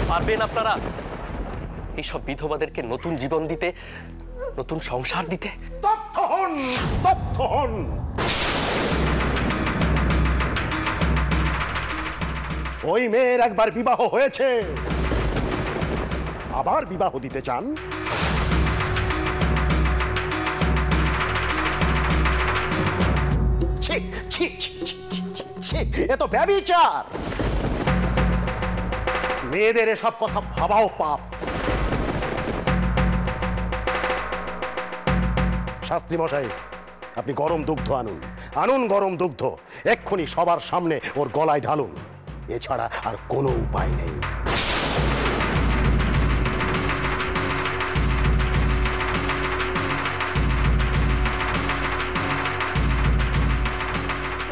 পারবেন আপনারা এইসব বিধবাদেরকে নতুন জীবন দিতে, নতুন সংসার দিতে? তথ্য হন, তথ্য হন। ওই মেয়ের একবার বিবাহ হয়েছে, আবার বিবাহ দিতে চান? এ তো ব্যভিচার। মেয়েদের এসব কথা ভাবাও পাপ। শাস্ত্রী মশাই, আপনি গরম দুগ্ধ আনুন, আনুন গরম দুগ্ধ, এক্ষুনি সবার সামনে ওর গলায় ঢালুন। এছাড়া আর কোনো উপায় নেই।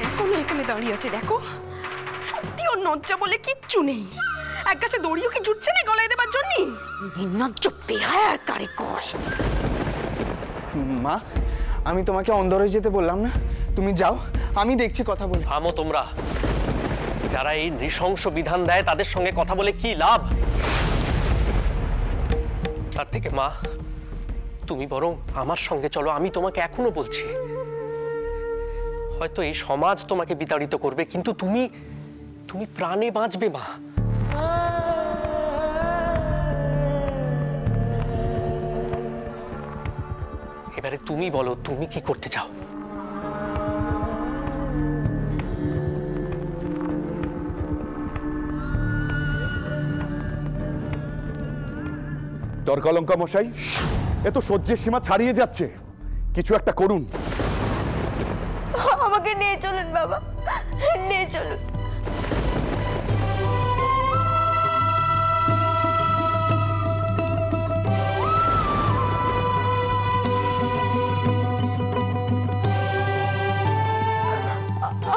এখনো এখানে দাঁড়িয়ে আছে, দেখো সত্যি ওর লজ্জা বলে কিচ্ছু নেই। এক গাছে দড়িও কি জুটছে না গলায় দেবার জন্য? নির্লজ্জ বেহায়া তারে কয়। মা, আমি তোমাকে অন্দরে যেতে বললাম না? তুমি যাও, আমি দেখছি কথা বলে। থামো তোমরা। যারা এই নৃশংস বিধান দেয় তাদের সঙ্গে কথা বলে কি লাভ? তার থেকে মা, তুমি বরং আমার সঙ্গে চলো। আমি তোমাকে এখনো বলছি, হয়তো এই সমাজ তোমাকে বিতাড়িত করবে, কিন্তু তুমি তুমি প্রাণে বাঁচবে মা। এবারে তুমি বলো, তুমি কি করতে চাও? তর্কালঙ্কা মশাই, এ তো সহ্যের সীমা ছাড়িয়ে যাচ্ছে, কিছু একটা করুন। আমাকে নিয়ে চলুন বাবা, নিয়ে চলুন।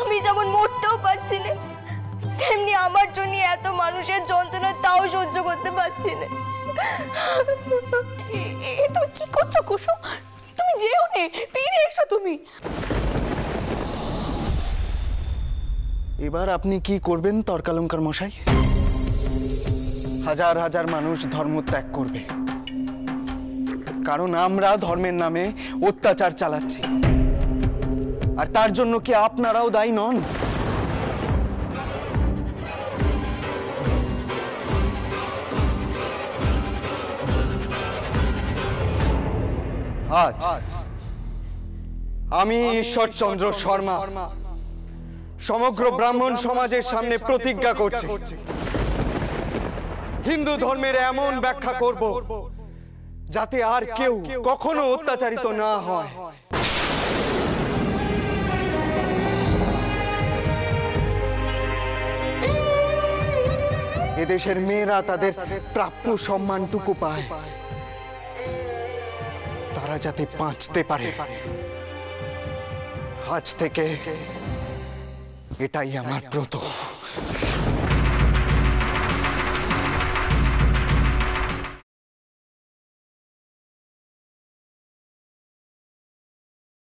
আমি যেমন মরতেও পারছি না, তেমনি আমার জন্য এত মানুষের যন্ত্রণা তাও সহ্য করতে পারছি না। তুমি কি করছো কুসুম? তুমি যেও নে, ফিরে এসো তুমি। এবার আপনি কি করবেন তর্কালঙ্কার মশাই? হাজার হাজার মানুষ ধর্ম ত্যাগ করবে, কারণ আমরা ধর্মের নামে অত্যাচার চালাচ্ছি। আর তার জন্য কি আপনারাও দায়ী নন? আজ আমি ঈশ্বরচন্দ্র শর্মা সমগ্র ব্রাহ্মণ সমাজের সামনে প্রতিজ্ঞা করছি, হিন্দু ধর্মের এমন ব্যাখ্যা করব যাতে আর কেউ কখনো অত্যাচারিত না হয়। এদেশের মেয়েরা তাদের প্রাপ্য সম্মানটুকু পায়, তারা যাতে বাঁচতে পারে। আজ থেকে এটাই আমার ব্রত।